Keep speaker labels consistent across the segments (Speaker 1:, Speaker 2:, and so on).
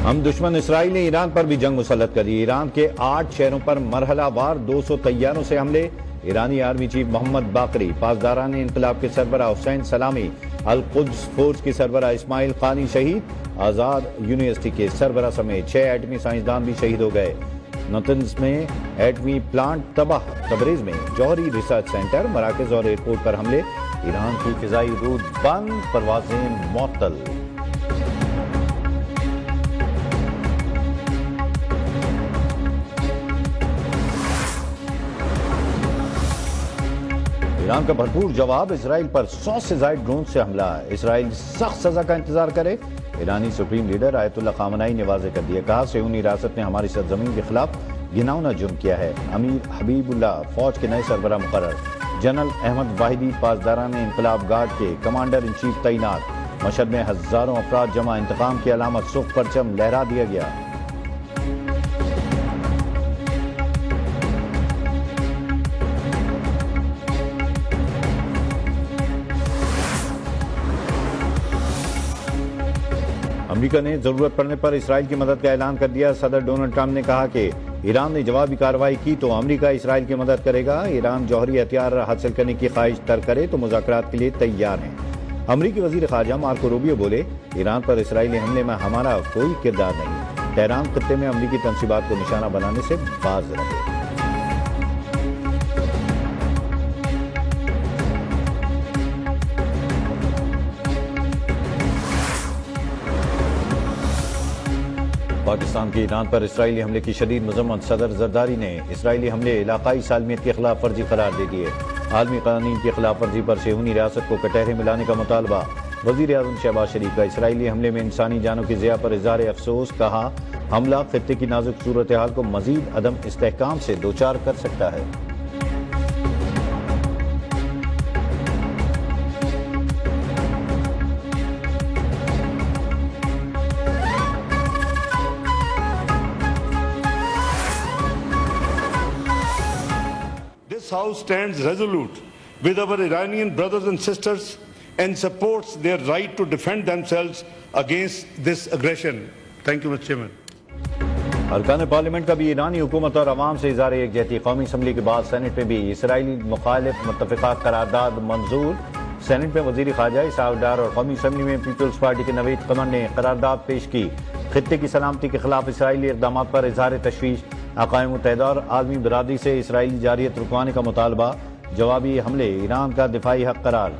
Speaker 1: हम दुश्मन इसराइल ने ईरान पर भी जंग मुसल्लत कर दी। ईरान के 8 शहरों पर मरहलावार 200 तैयारों से हमले। ईरानी आर्मी चीफ मोहम्मद बाकरी, पासदारान इनकलाब के सरबरा हुसैन सलामी, अल कुद्स फोर्स की सरबरा इस्माइल खानी शहीद, आजाद यूनिवर्सिटी के सरबरा समेत 6 एटमी साइंसदान भी शहीद हो गए। नतन्स में एटमी प्लांट तबाह, तबरेज में जौहरी रिसर्च सेंटर, मराकज और एयरपोर्ट पर हमले। ईरान की फिजाई रूट बंद, परवाजें मुअत्तल। ईरान का भरपूर जवाब, इसराइल पर 100 से ज्यादा ड्रोन से हमला। इसराइल सख्त सजा का इंतजार करे। ईरानी सुप्रीम लीडर आयतुल्ला खामनाई ने वाज़ेह कर दिया, कहा सेहूनी रियासत ने हमारी सरजमीन के खिलाफ घिनौना जुर्म किया है। अमीर हबीबुल्लाह फौज के नए सरबराह मुकर्रर। जनरल अहमद वाहिदी पासदारान इनकलाब गार्ड के कमांडर इन चीफ तैनात। मशहद में हजारों अफराद जमा, इंतकाम की अलामत सुर्ख परचम लहरा दिया गया। अमेरिका ने जरूरत पड़ने पर इसराइल की मदद का ऐलान कर दिया। सदर डोनाल्ड ट्रंप ने कहा कि ईरान ने जवाबी कार्रवाई की तो अमेरिका इसराइल की मदद करेगा। ईरान जौहरी हथियार हासिल करने की ख्वाहिश तर करे तो मुज़ाकरात के लिए तैयार हैं। अमेरिकी वजीर खारजा मार्को रूबियो बोले, ईरान पर इसराइली हमले में हमारा कोई किरदार नहीं। तेहरान खत्ते में अमेरिकी तनसीबात को निशाना बनाने से बाज रहे। पाकिस्तान के ईरान पर इसराइली हमले की शदीद मजम्मत। सदर जरदारी ने इसराइली हमले इलाकाई सालमियत की खिलाफ वर्जी करार दे दिए। आलमी कानून की खिलाफ वर्जी पर सेहूनी रियासत को कटहरे मिलाने का मुतालबा। वजीर आज़म शहबाज शरीफ का इसराइली हमले में इंसानी जानों की ज़िया पर इज़हार अफसोस, कहा हमला खित्ते की नाजुक सूरत हाल को मजीद अदम इस्तेहकाम से दोचार कर सकता है।
Speaker 2: This House stands resolute with our Iranian brothers and sisters and supports their right to defend themselves against this aggression. Thank you, Mr. Chairman.
Speaker 1: अरकान पार्लियामेंट का भी ईरानी हुकूमत और अवाम से इज़हार यकजहती। कौमी असम्बली के बाद सेनेट में भी इसराइली मुखालिफ मुत्तफ़िका करारदाद मंजूर। सेनेट में वज़ीर ख़ारजा इसहाक़ डार और कौमी असम्बली में पीपल्स पार्टी के नवीद कमर ने करारदाद पेश की। खित्ते की सलामती के खिलाफ इसराइली इक़दाम पर इज़हार तशवीश। अक़वाम मुत्तहिदा और आलमी बरादरी से इसराइली जारियत रुकवाने का मुतालबा। जवाबी हमले ईरान का दिफाई हक करार।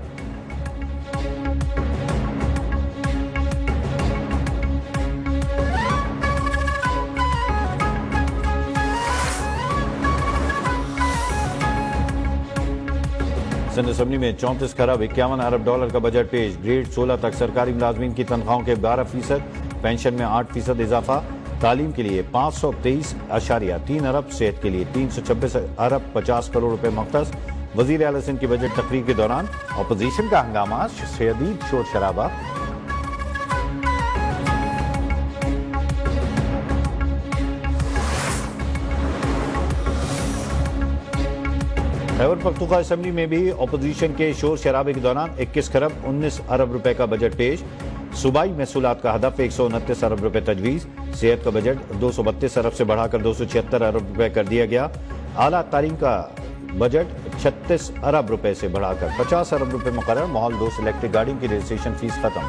Speaker 1: सिंध असम्बली में 34 खरब 51 अरब डॉलर का बजट पेश। ग्रेड 16 तक सरकारी मुलाजमीन की तनख्वाहों के 12%, पेंशन में 8% इजाफा। तालीम के लिए 523.3 अरब, सेहत के लिए 326 अरब 50 करोड़ रुपए मुख्तस। वजीर आला सिंध की बजट तकरीर के दौरान अपोजिशन का हंगामा, शदीद शोर शराबा। खैबर पख्तूनख्वा असम्बली में भी अपोजिशन के शोर शराबे के दौरान 21 खरब 19 अरब रुपए का बजट पेश। सूबाई महसूलात का हदफ 129 अरब रुपए तजवीज़। सेहत का बजट 232 अरब से बढ़ाकर 276 अरब रुपए कर दिया गया। आला तालीम का बजट 36 अरब रुपए से बढ़ाकर 50 अरब रुपए मुकर्रर। माहौल 2 इलेक्ट्रिक गाड़ियों की रजिस्ट्रेशन फीस खत्म।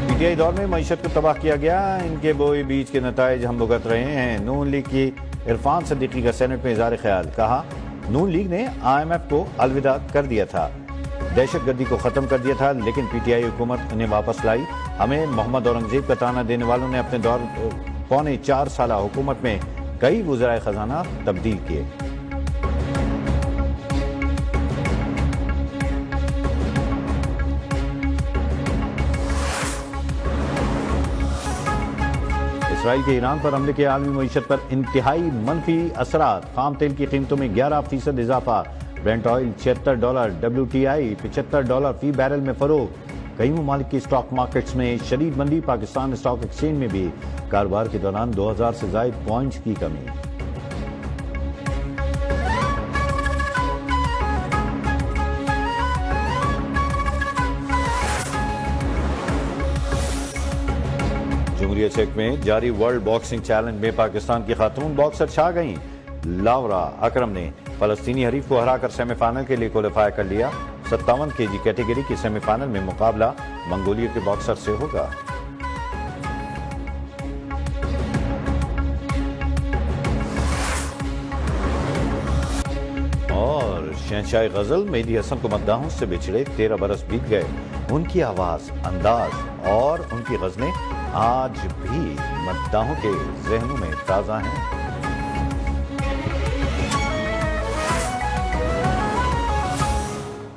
Speaker 1: पीटीआई दौर में मईशत को तबाह किया गया। इनके बोए बीच के नताइज हम भुगत रहे हैं। नून लीग की इरफान सदीकी का सेनेट में इज़हार ख्याल, कहा नून लीग ने IMF को अलविदा कर दिया था, दहशतगर्दी को खत्म कर दिया था, लेकिन पीटीआई हुकूमत उन्हें वापस लाई। हमें मोहम्मद औरंगजेब का ताना देने वालों ने अपने दौर पौने 4 साल हुकूमत में कई वज़राए खजाना तब्दील किए। इसराइल के ईरान पर हमले के आलमी मईशत पर इंतहाई मनफी असरात। खाम तेल की कीमतों में 11% इजाफा। ब्रेंट ऑयल $76, WTI $75 फी बैरल में फरोग। कई ममालिक की स्टॉक मार्केट्स में शदीद मंदी। पाकिस्तान स्टॉक एक्सचेंज में भी कारोबार के दौरान 2000 से ज्यादा पॉइंट्स की कमी। WSEC में जारी वर्ल्ड बॉक्सिंग चैलेंज में पाकिस्तान की खातून बॉक्सर छा गईं। लावरा अकरम ने फलस्तीनी हरीफ को हराकर सेमीफाइनल के लिए क्वालिफाई कर लिया। 57 kg कैटेगरी की सेमीफाइनल में मुकाबला मंगोलिया के बॉक्सर से होगा। और शहंशाह गजल मेहदी हसन को मद्दाहों से बिछड़े 13 बरस बीत गए। उनकी आवाज, अंदाज और उनकी गजलें आज भी मद्दाहों के जहनों में ताजा हैं।